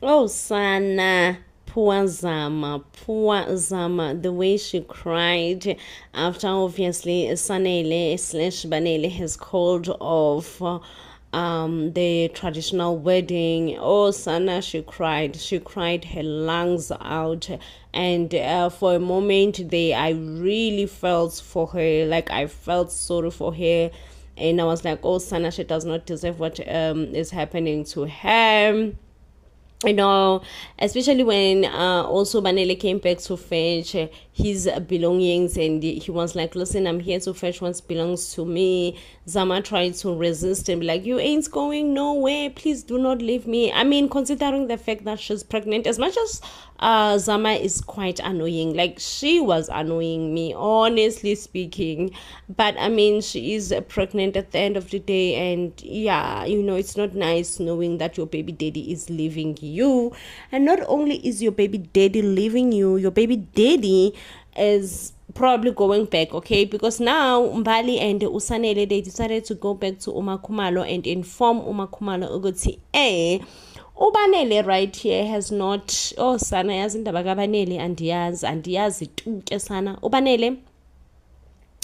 Oh, Sana, poor Zama, the way she cried after obviously Sanele slash Banele has called off the traditional wedding. Oh, Sana, she cried her lungs out, and for a moment there, I really felt for her, like I felt sorry for her. And I was like, oh, Sana, she does not deserve what is happening to her, you know, especially when also Banele came back to fetch his belongings, and he was like, listen, I'm here to fetch what belongs to me. Zama tried to resist and be like, you ain't going nowhere, please do not leave me. I mean, considering the fact that she's pregnant, as much as Zama is quite annoying, like she was annoying me, honestly speaking, but I mean, she is pregnant at the end of the day, and yeah, you know, it's not nice knowing that your baby daddy is leaving you. And not only is your baby daddy leaving you, your baby daddy is probably going back, okay? Because now Mbali and Usanele, they decided to go back to Umakhumalo and inform Umakhumalo ukuthi uBanele right here has not, oh Sana yazi indaba kaBanele, andiyazi tu ke Sana. uBanele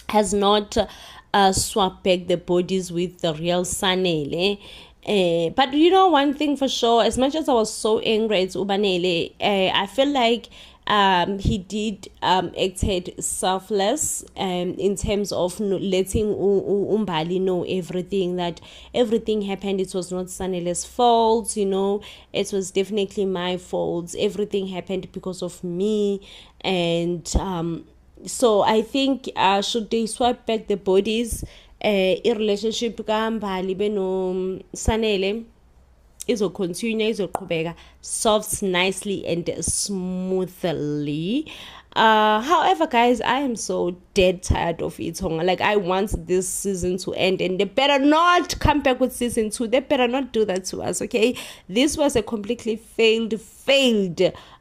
has not swapped back the bodies with the real Sanele. But you know one thing for sure, as much as I was so angry at Ubanele, I feel like he did acted selfless in terms of letting Umbali know everything, that everything happened, it was not Sanele's fault, you know, it was definitely my fault, everything happened because of me. And so I think should they swap back the bodies, i-relationship kaMbali beno Sanele izocontinue, izoqhubeka soft, nicely and smoothly. However, guys, I am so dead tired of it. Like, I want this season to end, and they better not come back with season 2. They better not do that to us, okay? This was a completely failed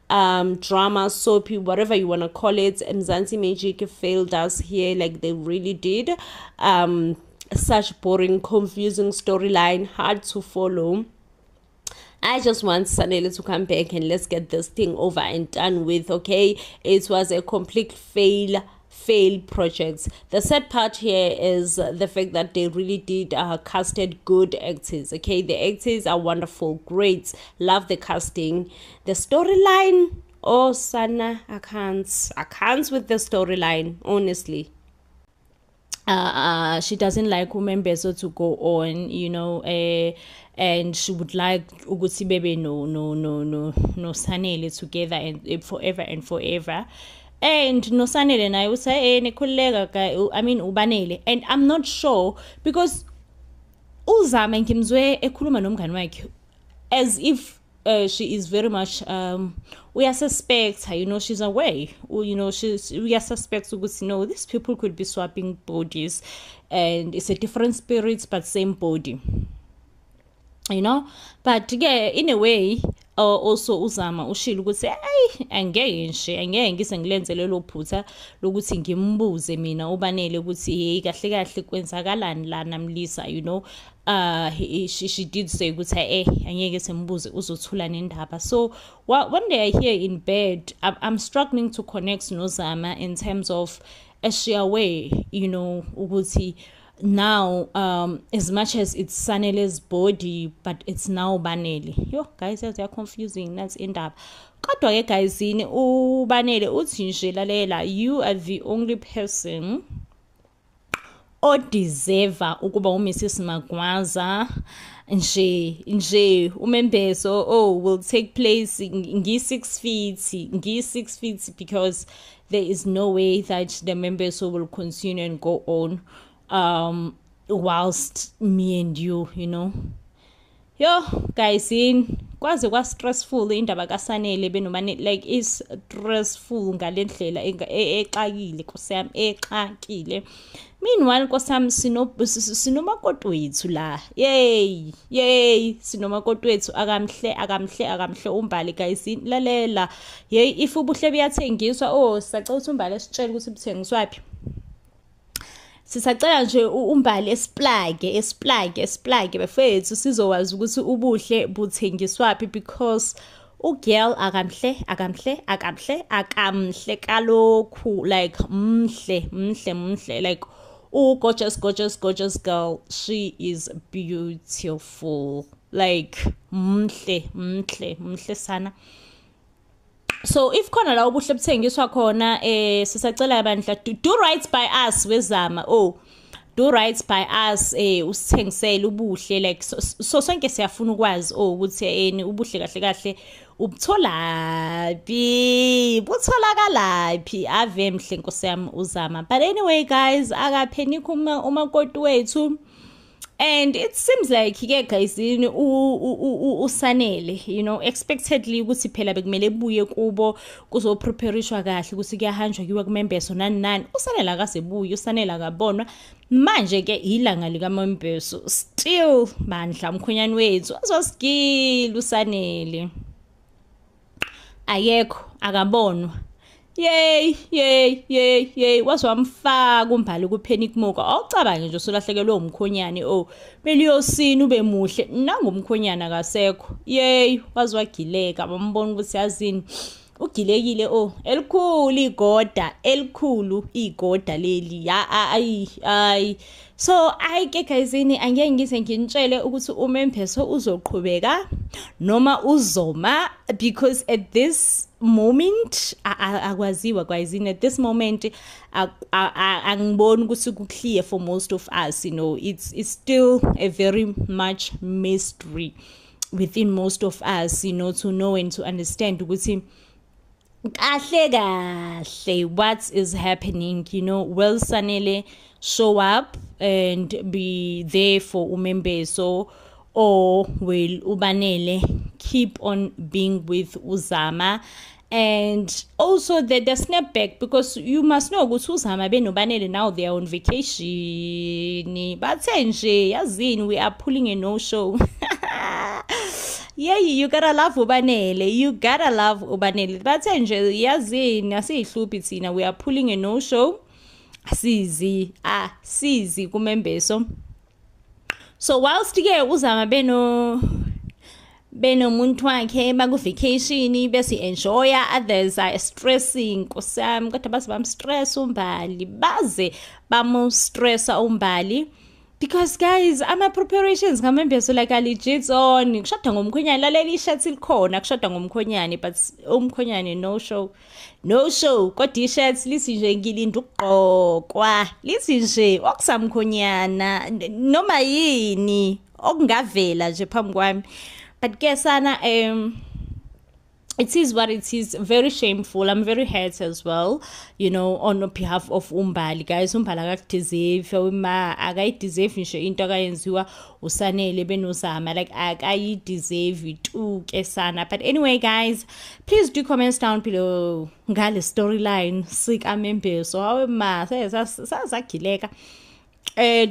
drama, soapy, whatever you want to call it. Mzansi Magic failed us here, like they really did. Such boring, confusing storyline, hard to follow. I just want Sanele to come back and let's get this thing over and done with, okay? It was a complete failed projects. The sad part here is the fact that they really did casted good actors, okay? The actors are wonderful, great, love the casting. The storyline, oh Sana, I can't with the storyline, honestly. She doesn't like Umembeso to go on, you know, and she would like Uguti Bebe no Sanele together and forever and forever. And no Sanele and I would say I mean Ubanele, and I'm not sure because Uzama ngimzwe ekhuluma nomngani wakhe as if she is very much we are suspect her, you know, she's away, you know, we are suspect to know these people could be swapping bodies and it's a different spirits but same body, you know. But yeah, in a way also Uzama ushilo ukuthi angeke ngise ngilenze lelo phutha lokuthi ngimbuze mina uBanele ukuthi hey kahle kahle kwenzakalani la namlisa, you know. She did say ukuthi angeke sembuze uzothula nendaba. So one day I hear in bed, I'm struggling to connect noZama in terms of as she away, you know, ukuthi now as much as it's Sanele's body but it's now Banele. Yo guys, they're confusing, that's indaba. Kodwa ke guys, uBanele uthi nje lalela, you are the only person odeserva ukuba uMrs Magwaza nje umembeso will take place ngi-6 feet because there is no way that the members will continue and go on whilst me and you know. Yo guys, kwaze kwa stressful indaba kaSanele benomane, like is stressful ngalendlela exakile nkosiyami, exakile. Meanwhile nkosiyami sinomakoti wethu la, yay sinomakoti wethu akamhle uMbali. Guys, lalela, yay if ubuhle buyathengiswa, sisacela ukuthi uMbali esitshele ukuthi buthengiswa phi. Sisacela nje uMbali esplage bafethu sizowazi ukuthi ubuhle buthengiswa phi, because ugirl akamhle kalokhu, like mhle, like gorgeous girl, she is beautiful, like mhle sana. So if khona la ubuhle buthengiswa khona sisacela bandla do right by us wezama, do right by us, usithengisele ubuhle, like so sonke siyafuna ukwazi ukuthi ubuhle kahle butholakalaphi ave mhle nkosi yami uzama. But anyway guys, akapheni umakoti wethu, and it seems like ke guys usanele, you know, expectedly ukuthi phela bekumele buye kubo kuzopreparishwa kahle ukuthi kuyahanjwa kiwe kumembeso nani usanele akasebuye, usanele akabonwa manje ke ilanga lika membeso, still bandla umkhonyane wethu azosigila usanele ayekho akabonwa. Yay wazwamfaka umbhali kuPenny Moka, awucabange nje usulahlekelwe umkhonyane, beliyosini ube muhle nangumkhonyane akasekho. Wazwagileka bambona ukuthi yazini ugilekile, elikhulu igoda leli ayi. So ke guysini angeke ngise ngintshele ukuthi uMembeso uzoqhubeka noma uzoma, because at this moment akwaziwa guysini, at this moment angiboni ukuthi kuclear for most of us, you know, it's still a very much mystery within most of us, you know, to know and to understand ukuthi kahle what is happening, you know. Will Sanele show up and be there for uMembeso, or will Ubanele keep on being with Uzama? And also the snapback, because you must know ukuthi Uzama benoBanele now they are on vacation, but yazini we are pulling a no-show. You gotta love Ubanele, but yazini asiyihluphi thina, we are pulling a no-show. Sizi kuMembeso. So whilst ke Uzama beno muntu wakhe baku vacation bese enjoy, others are stressing nkosami, kodwa base bam stress umbali, baze bamo stressa umbali, because guys ama preparations kaMembeso like a legit on kushoda ngomkhonyane, lalela ishirt likhona kushoda ngomkhonyane, but umkhonyane no show, kodwa ishirt lisi nje ngilinda ukugqokwa, lisi nje okusamkhonyana noma yini okungavela nje phambi kwami. But ke sana it is what it is. Very shameful. I'm very hurt as well, you know, on behalf of umbali, guys. Umbali akadeserve akayideserve nje into akayenziwa usanele benozama, like akayideserve tu ke sana. But anyway guys, please do comments down below ngale storyline sika Membeso awema sazagileka.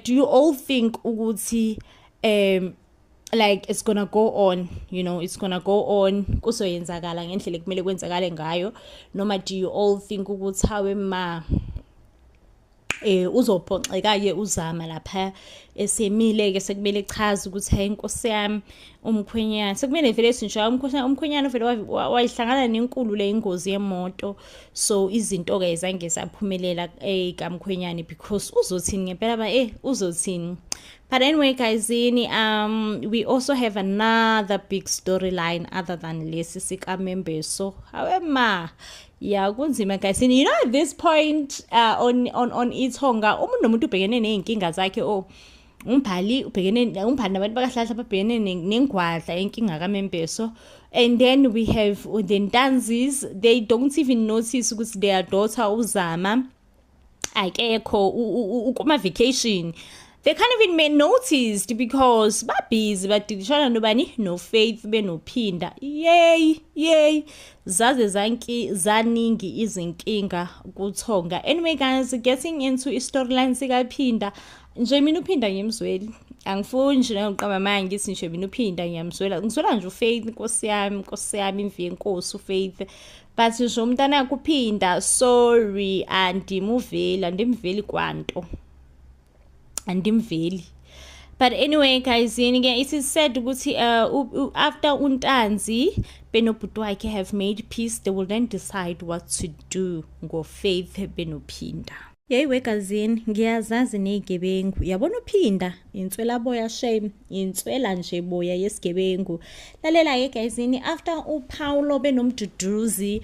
Do you all think ukuthi like it's gonna go on, you know, it's gonna go on kuzoyenzakala ngendlela kumele kwenzakale ngayo, noma do you all think ukuthi hawe uzophoxeka ke Uzama lapha esemile ke sekumele chaza ukuthi hayi inkosi yami umkhwenyana sekumele vele sinje umkhwenyana vele wayihlangana nenkulu le ingozi yemoto, so izinto ke izange saphumelela kamkhwenyana because uzothini ngempela uzothini. But anyway guys, we also have another big storyline other than lesi sika Membeso. However, yeah, kunzima guys. You know, at this point on iThonga umuntu nomuntu ubhekene nezinkinga zakhe, umbhali ubhekene nabantu bakahlahla babhekene nengwadla inkinga kaMembeso, and then we have the Ntanzis, they don't even notice ukuthi their daughter Uzama akekho ukuma vacation. They can't even make noticed because busy, but nobody no Faith benophinda. Yay zaze zaningi izinkinga kuThonga. Anyway guys, getting into storyline sikaphinda nje mina uphinda ngimzweli, angifuni nje nokuqaba manje ngithi nje mina uphinda ngiyamzwela, ngizwela nje uFaith nkosi yami imvi enkosi uFaith, but nje umntana yakhe uphinda, sorry andimuveli kwanto andimveli. But anyway guys, it is said ukuthi after uNtanzi benobhuti wakhe have made peace, they will then decide what to do ngoFaith benophinda. Yeyiwe gazini, ngiyazazi nezigebengu. Yabona uphinda inswela boya shame, inswela nje boya yesigebengu. Lalela ke gazini, after uPaulo benomduduzi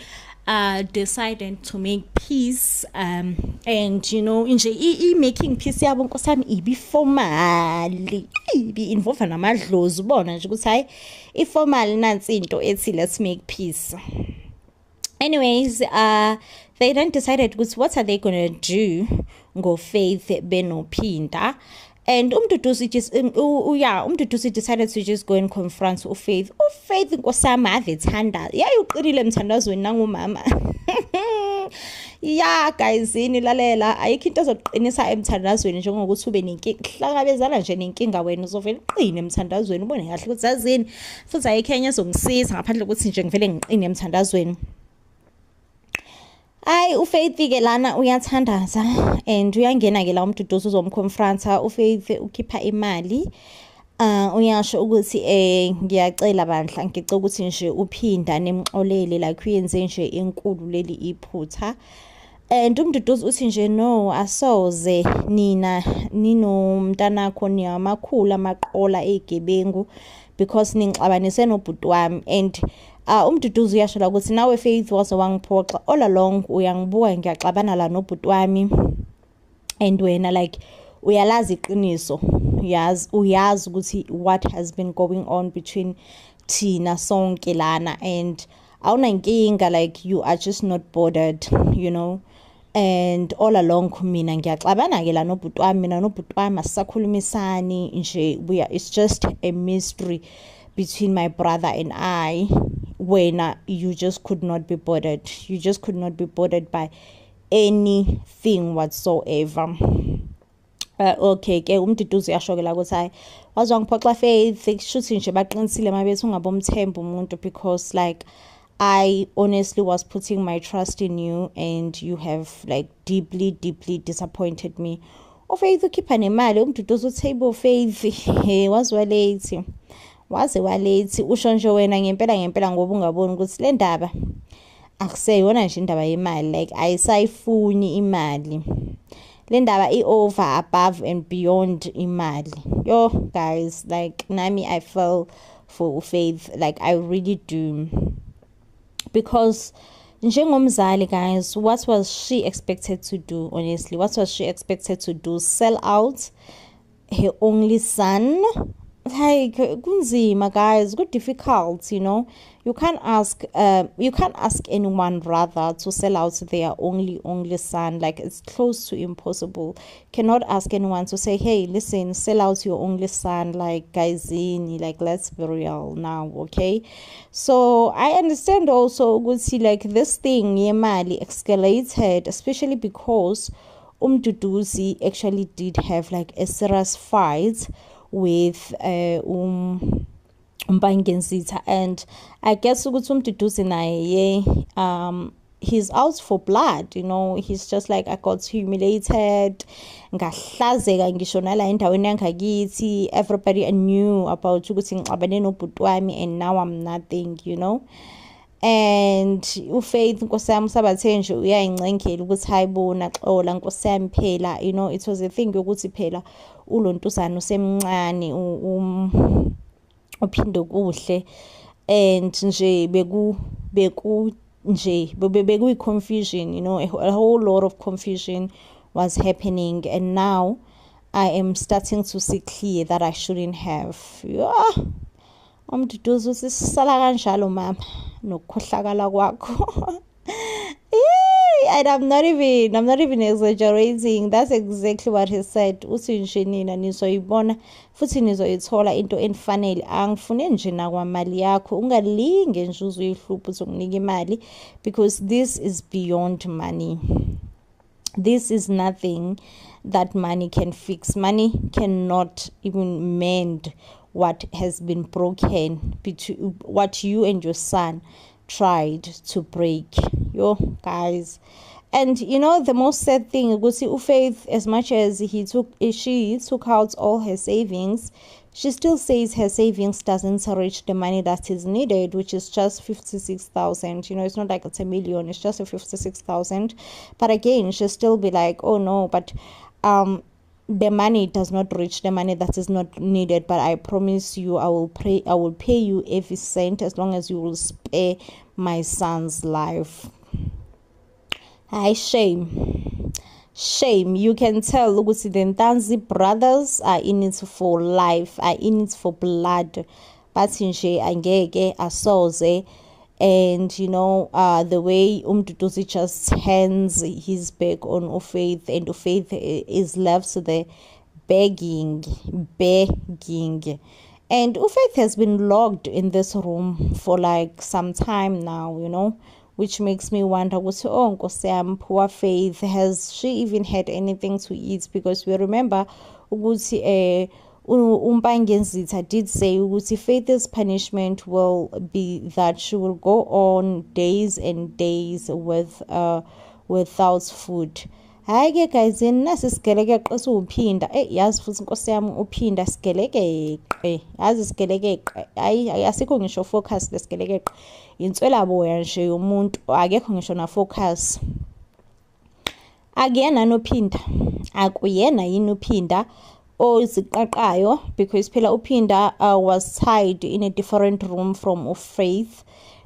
decided to make peace, and you know nje making peace yabo nkosami ibi formal, ibi involve namadlozi ubona nje ukuthi hayi informal nansi into ethi let's make peace. Anyways, they then decided what are they gonna do ngoFaith benophinda. And umduduzi decided to just go and confront uFaith. uFaith nkosami ave thanda yayiqinile emthandazweni nangumama. Yeah guys, lalela ayikho into ezoqinisa emthandazweni njengokuthi ube nenkinga, hlangabezana nje nenkinga wena uzovela uqine emthandazweni ubone kahle ukuthi azini futhi ayikho enye ezongisiza ngaphandle ukuthi nje ngivele ngiqine emthandazweni. Hayi uFaith ke lana uyathandaza and uyangena ke la umduduzi uzomconfronta. uFaith ukhipha imali, uyasho ukuthi ngiyacela bandla ngicela ukuthi nje uphinda nemxolele like uyenze nje enkulu leli iphutha. And umduduzi uthi nje no asoze nina ninomntanakho niyamakhulu amaqola ezigebengu because ningixabanise nobhuti wami. And umduduzi uyasho la ukuthi nawe Faith waze wangiphoxa all along, uyangibuka ngiyaxabana la nobhuti wami and wena like uyalazi iqiniso, uyazi ukuthi what has been going on between thina sonke lana and awunankinga, like you are just not bothered, you know. And all along mina ngiyaxabana ke la nobhuti wami, mina nobhuti wami asisakhulumisani nje, it's just a mystery between my brother and I. When you just could not be bothered, you just could not be bothered by anything whatsoever. Okay ke umduduzi yashokela ukuthi hayi wazwa ngiphoxa Faith shuthi nje baqinisile mabethi ungabomthemba umuntu, because like I honestly was putting my trust in you and you have like deeply disappointed me. uFaith ukhipha nemali, umduduzi uthi hey Faith waze walethi usho nje wena ngempela ngoba ungaboni ukuthi le ndaba akuseyona nje indaba yemali, like ayisayifuni imali, le ndaba over above and beyond imali. Yo guys, like nami I fell for Faith, like I really do, because njengomzali guys, what was she expected to do? Honestly, what was she expected to do? Sell out her only son? Like kunzima guys, good difficult, you know. You can't ask anyone rather to sell out their only son. Like it's close to impossible. Cannot ask anyone to say, hey listen, sell out your only son. Like guys, like let's be real now, okay? So I understand also see like this thing yemali escalated, especially because umduduzi actually did have like a serious fight with uMpangenzitha, and I guess ukuthi umduduzi naye he's out for blood, you know. He's just like, I got humiliated, ngahlazeka ngisho nala endaweni yangakithi, everybody knew about ukuthi ngixabane nobhuti wami and now I'm nothing, you know. And uFaith nkosami sabathe nje uyayincengela ukuthi hayibona xola nkosami phela, you know, it was a thing yokuthi phela ulontuzana usemncane uphinde kuhle, and nje beku confusion, you know, a whole lot of confusion was happening, and now I am starting to see clear that I shouldn't have. Yeah. Umduduzi usisala kanjalo mama nokukhohlakala kwakho. And I'm not even exaggerating. That's exactly what he said. Uthi nje nina nizoyibona futhi nizoyithola into enifanele, angifune nje nakwamali yakho, ungalinge nje uzoyihlupha uzokunika imali, because this is beyond money. This is nothing that money can fix. Money cannot even mend what has been broken, between what you and your son tried to break. Yo guys, And you know the most sad thing, Faith, as much as she took out all her savings, she still says her savings doesn't reach the money that is needed, which is just 56,000. You know, it's not like it's a million, it's just a 56,000. But again, she'll still be like, oh no, but the money does not reach the money that is not needed. But I promise you, I will pay you every cent as long as you will spare my son's life. Hi, shame. You can tell ukuthi the Ntanzi brothers are in it for life, are in it for blood. Bathi nje angeke asoze. And you know, the way Mduduzi just hands his back on Ufaith, and Ufaith is left there begging. And Ufaith has been locked in this room for like some time now, you know, which makes me wonder, oh, Nkosi yami, poor Faith, has she even had anything to eat? Because we remember ukuthi Umpangenzitha did say ukuthi Faith's punishment will be that she will go on days and days without food. Hayi ke guys, nasi sigelekeqe siwuphinda yazi futhi Nkosi yami uphinda sigelekeqe, yazi sigelekeqe, hayi asikho ngisho focus lesigelekeqe, inswela boya nje yomuntu, akekho ngisho na focus. Akuyena nophinda, akuyena yini uphinda oziqaqayo, because phela uphinda was tied in a different room from Ufaith.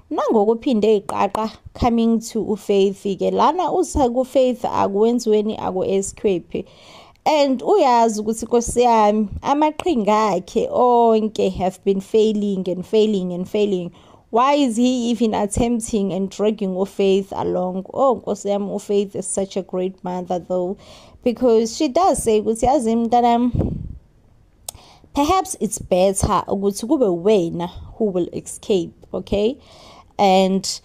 Nangoku uphinde iqaqa coming to Ufaith ke lana usa ku Faith akwenziweni aku-escape, and uyazi ukuthi Nkosi yami amaqhinga akhe onke have been failing. Why is he even attempting and dragging Ufaith along? Oh, Nkosi yami, Ufaith is such a great mother though, because she does say ukuthi yazi mntanami, perhaps it's better ukuthi kube wena who will escape, okay, and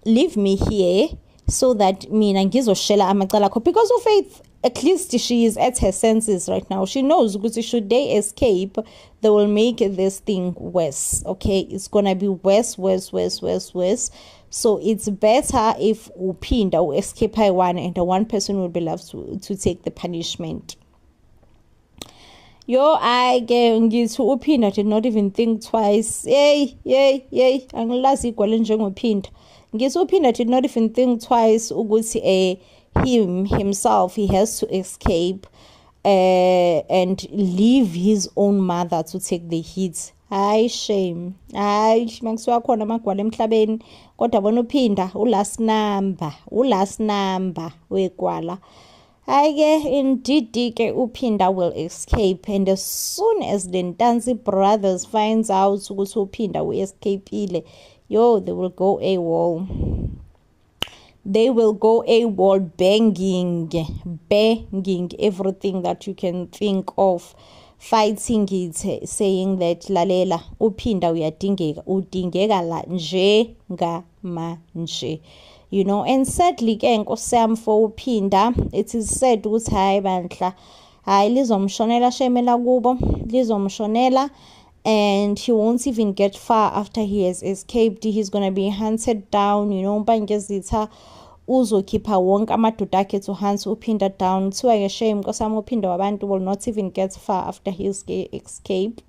leave me here so that mina ngizoshela amacala akho. Because Ufaith, at least she is at her senses right now. She knows ukuthi should they escape, they will make this thing worse, okay? It's gonna be worse. So it's better if uphinda escape one, and the one person will be left to take the punishment. Yo, I ngithi uphinda did not even think twice. Yay, angilazi igwale njengophinda. Ngithi uphinda did not even think twice ukuthi himself, he has to escape and leave his own mother to take the hit. Hayi shame, hayi makusiwa khona amagwala emhlabeni, kodwa bona uphinda ulast number wegwala. Indeed ke uphinda will escape, and as soon as the Ntanzi brothers finds out ukuthi uphinda escapeile, yo, they will go AWOL. They will go AWOL, banging everything that you can think of, fighting it, saying that lalela uphinda udingeka la njengamanje. You know, and sadly ke Nkosi yami for uphinda, it is said ukuthi hayi bandla, hayi lizomshonela shemela kubo, lizomshonela, and he won't even get far after he has escaped. He's gonna be hunted down, you know. Umpangenzitha uzokhipha wonke amadoda akhe to hunt uphinda down. Kuthiwa ke shame Nkosi yami, uphinda wabantu will not even get far after his escape.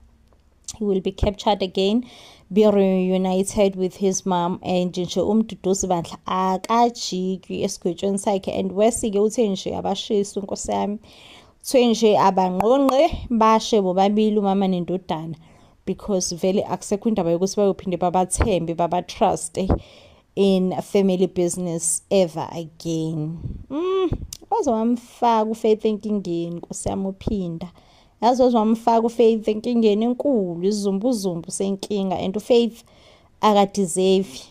He will be captured again, be reunited with his mom, and nje Mduduzi bandla akajiki esigwetshweni sakhe. And wesi ke uthe nje abashisi Nkosi yami, uthe nje abangqonqe bashe bobabili umama nendodana, because vele akusekho indaba yokuthi bayophinde babathembe babatrust in a family business ever again. Waze wamfaka uFaith enkingeni Nkosi yami uphinda, yazi waze wamfaka uFaith enkingeni enkulu, izumbuzumbu senkinga, and uFaith akadeserve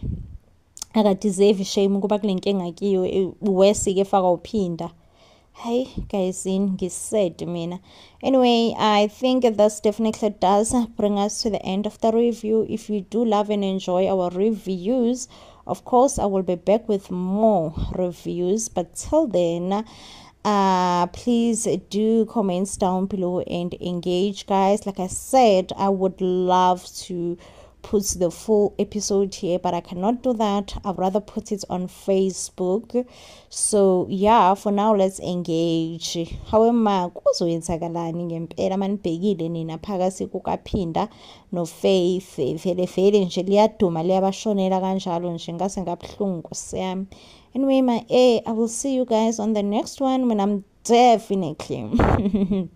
shame ukuba kule nkinga kiyo, wesi ke faka uphinda. Hey guys, ngisaid mina. Anyway, I think this definitely does bring us to the end of the review. If you do love and enjoy our reviews, of course I will be back with more reviews, but till then, please do comments down below and engage, guys. Like I said, I would love to put the full episode here, but I cannot do that. I'd rather put it on Facebook. So yeah, for now let's engage. However, kuzoyenzakalani ngempela manibhekile nina phakathi kukaPhinda noFaith vele nje liyaduma liyabashonela kanjalo nje ngase ngabuhlungu Nkosi yami. Anyway, I will see you guys on the next one when I'm definitely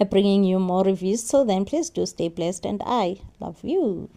bringing you more reviews. So then please do stay blessed and I love you.